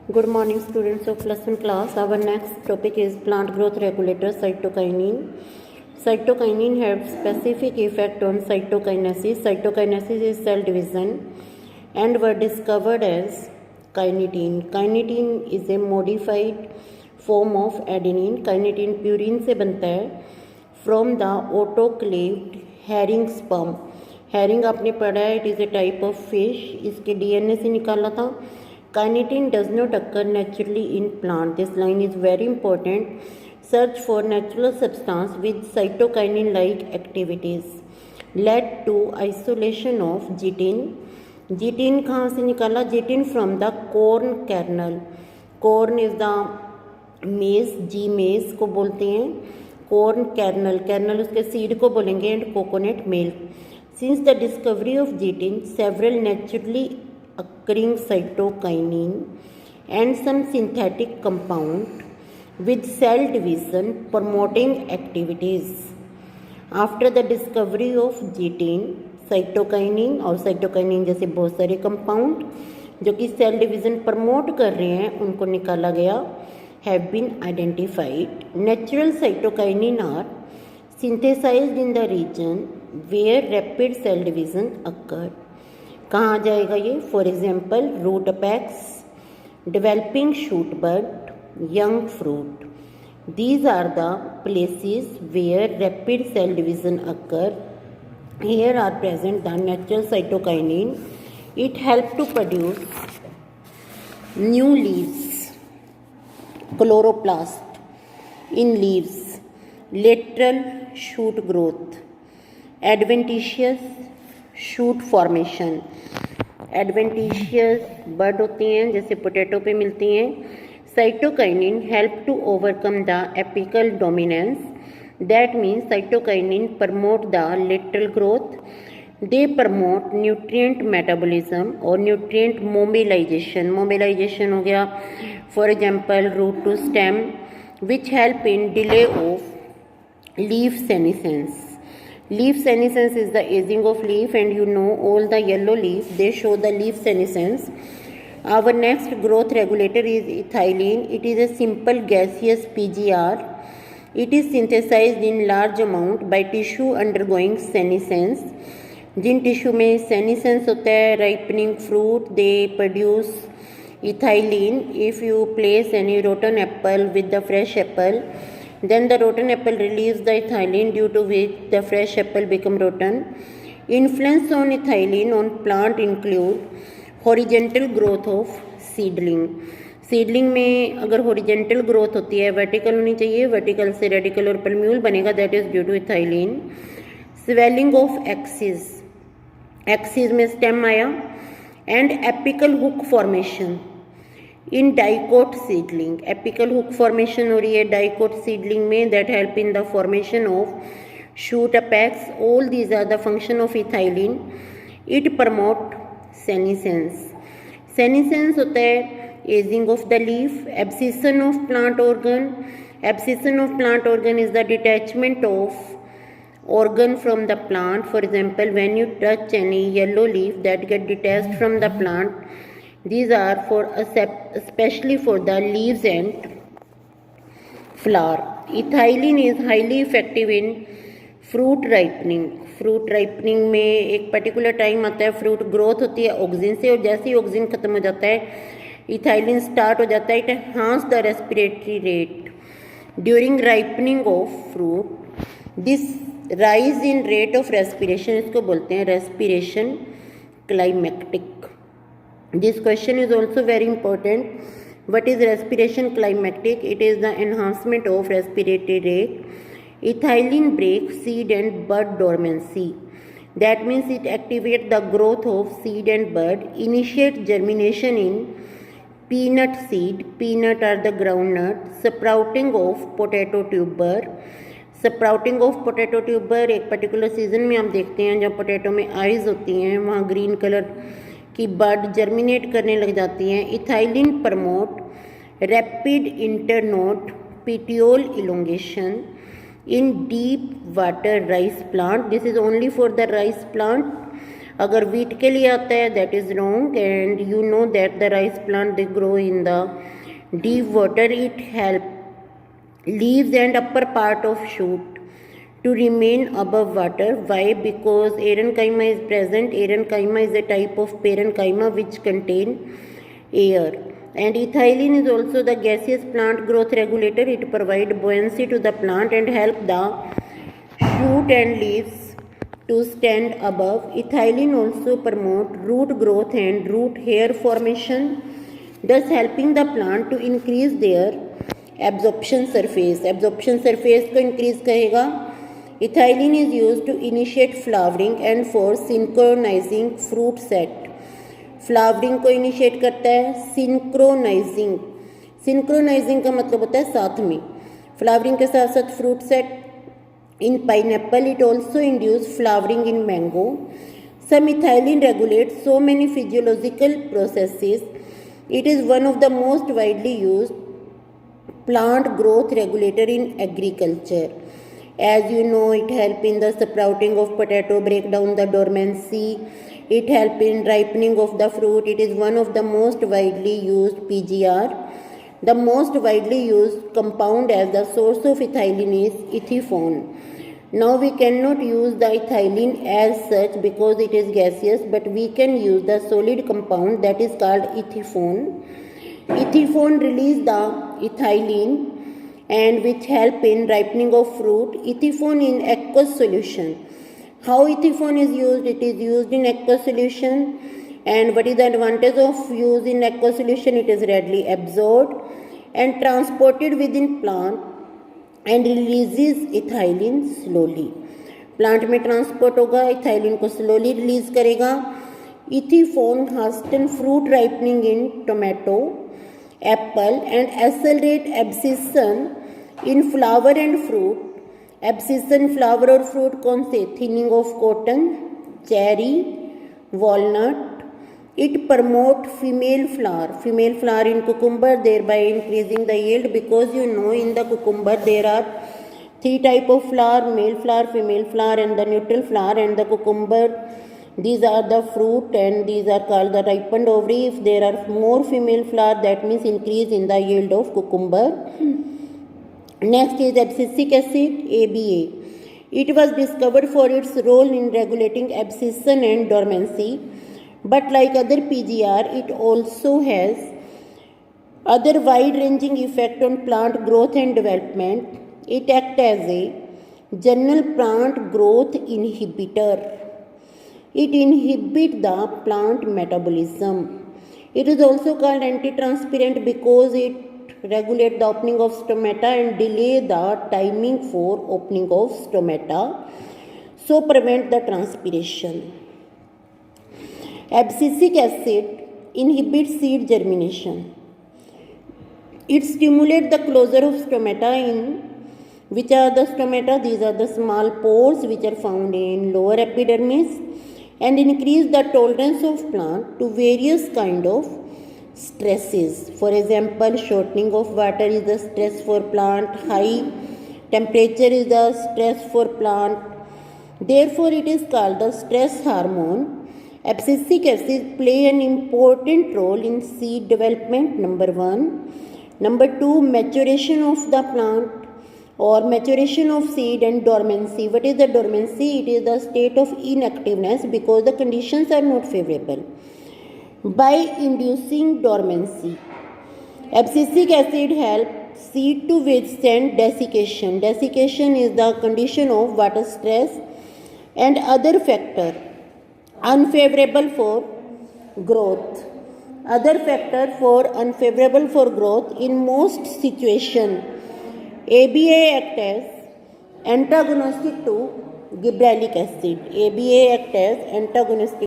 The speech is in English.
Good morning, students of +1 class. Our next topic is plant growth regulator cytokinin. Cytokinin have specific effect on cytokinesis. Cytokinesis is cell division and were discovered as kinetin. Kinetin is a modified form of adenine. Kinetin purine से बनता है from the autoclaved herring sperm. Herring आपने पढ़ा है, it is a type of fish. इसके DNA से निकाला था. Kinetin does not occur naturally in plant. This line is very important. Search for natural substance with cytokinin-like activities led to isolation of chitin. Chitin कहाँ से निकाला? Chitin from the corn kernel. Corn is the maize, G maize को बोलते हैं. Corn kernel, kernel उसके seed को बोलेंगे, and coconut milk. Since the discovery of chitin, several naturally occurring cytokinin and some synthetic compound with cell division promoting activities. After the discovery of chitin, cytokinin और cytokinin जैसे बहुत सारे compound जो कि cell division promote कर रहे हैं उनको निकाला गया, have been identified. Natural cytokinin are synthesized in the region where rapid cell division occurred. कहाँ जाएगा ये? For example root apex, developing shoot bud, young fruit. These are the places where rapid cell division occur. Here are present the natural cytokinin. It help to produce new leaves, chloroplast in leaves, lateral shoot growth, adventitious shoot formation. Adventitious bud होती हैं जैसे potato पे मिलती हैं. Cytokinin help to overcome the apical dominance. That means cytokinin promote the lateral growth. They promote nutrient metabolism और nutrient mobilisation. Mobilisation हो गया for example root to stem, which help in delay of leaf senescence. Leaf senescence is the aging of leaf, and you know all the yellow leaf, they show the leaf senescence. Our next growth regulator is ethylene. It is a simple gaseous PGR. It is synthesized in large amount by tissue undergoing senescence. जिन tissue में senescence होता है, ripening fruit, they produce ethylene. If you place any rotten apple with the fresh apple, then the rotten apple relieves the ethylene, due to which the fresh apple become rotten. Influence on ethylene on plant include horizontal growth of seedling. Seedling में अगर horizontal growth होती है, vertical होनी चाहिए, vertical से radical और plumule बनेगा, that is due to ethylene. Swelling of axis, axis में स्टेम आया, and apical hook formation in dicot seedling. Apical hook formation हो रही है डाइकोट सीडलिंग में, that help in the formation of shoot apex. All these are the function of ethylene. It promote senescence. Senescence होता है ageing of the leaf. Abscission of plant organ. Abscission of plant organ is the detachment of organ from the plant. For example, when you touch any yellow leaf that get detached from the plant, these are for especially for the leaves and flower. Ethylene is highly effective in fruit ripening. Fruit ripening में एक particular time आता है, fruit growth होती है oxygen से, और जैसे ही oxygen खत्म हो जाता है इथाइलिन स्टार्ट हो जाता है. It enhance the respiratory rate during ripening of fruit. This rise in rate of respiration, इसको बोलते हैं respiration climactic. This question is also very important. What is respiration climactic? It is the enhancement of respiratory rate. Ethylene breaks seed and bud dormancy. That means it activates the growth of seed and bud. Initiate germination in peanut seed. Peanut are the groundnut. Sprouting of potato tuber. Sprouting of potato tuber एक particular season में आप देखते हैं जब potato में eyes होती हैं, वहाँ ग्रीन कलर की बड जर्मिनेट करने लग जाती हैं. Ethylene promote rapid internode petiole elongation in deep water rice plant. This is only for the rice plant. अगर वीट के लिए आता है that is wrong. And you know that the rice plant they grow in the deep water. It help leaves and upper part of shoot to remain above water. Why? Because parenchyma is present. Parenchyma is a type of parenchyma which contain air. And ethylene is also the gaseous plant growth regulator. It provide buoyancy to the plant and help the shoot and leaves to stand above. Ethylene also promote root growth and root hair formation, thus helping the plant to increase their absorption surface. Absorption surface को increase करेगा. Ethylene is used to initiate flowering and for synchronizing fruit set. Flowering को initiate करता है. Synchronising, synchronising का मतलब होता है साथ में. फ्लावरिंग के साथ साथ fruit set. In pineapple it also induce flowering in mango. Some ethylene regulate so many physiological processes. It is one of the most widely used plant growth regulator in agriculture. As you know, it helps in the sprouting of potato, break down the dormancy. It helps in ripening of the fruit. It is one of the most widely used PGR. The most widely used compound as the source of ethylene is ethifone. Now we cannot use the ethylene as such because it is gaseous, but we can use the solid compound that is called ethifone. Ethifone release the ethylene and which help in ripening of fruit. Ethifone in aqueous solution. How ethifone is used? It is used in aqueous solution. And what is the advantage of use in aqueous solution? It is readily absorbed and transported within plant and releases ethylene slowly. Plant में transport होगा, ethylene को slowly release करेगा. Ethephon hastens fruit ripening in tomato, apple and accelerate abscission in flower and fruit. Abscission flower और fruit कौन से? Thinning of cotton, cherry, walnut. It promote female flower in cucumber, thereby increasing the yield, because you know in the cucumber there are 3 type of flower: male flower, female flower and the neutral flower. And the cucumber, these are the fruit and these are called the ripened ovary. If there are more female flower, that means increase in the yield of cucumber. Next is abscisic acid, ABA. It was discovered for its role in regulating abscission and dormancy. But like other PGR, it also has other wide-ranging effect on plant growth and development. It acts as a general plant growth inhibitor. It inhibits the plant metabolism. It is also called anti-transparent because it regulates the opening of stomata and delay the timing for opening of stomata, so prevent the transpiration. Abscisic acid inhibits seed germination. It stimulates the closure of stomata. In which are the stomata? These are the small pores which are found in lower epidermis, and increase the tolerance of plant to various kind of stresses. For example, shortening of water is the stress for plant. High temperature is the stress for plant. Therefore, it is called the stress hormone. Abscisic acid play an important role in seed development, number 1. Number 2, maturation of the plant or maturation of seed, and dormancy. What is the dormancy? It is the state of inactiveness because the conditions are not favorable. By inducing dormancy, abscisic acid helps seed to withstand desiccation. Desiccation is the condition of water stress and other factor unfavorable for growth. Other factor for unfavorable for growth in most situation. ABA act as antagonistic to gibberellic acid. ABA act as antagonistic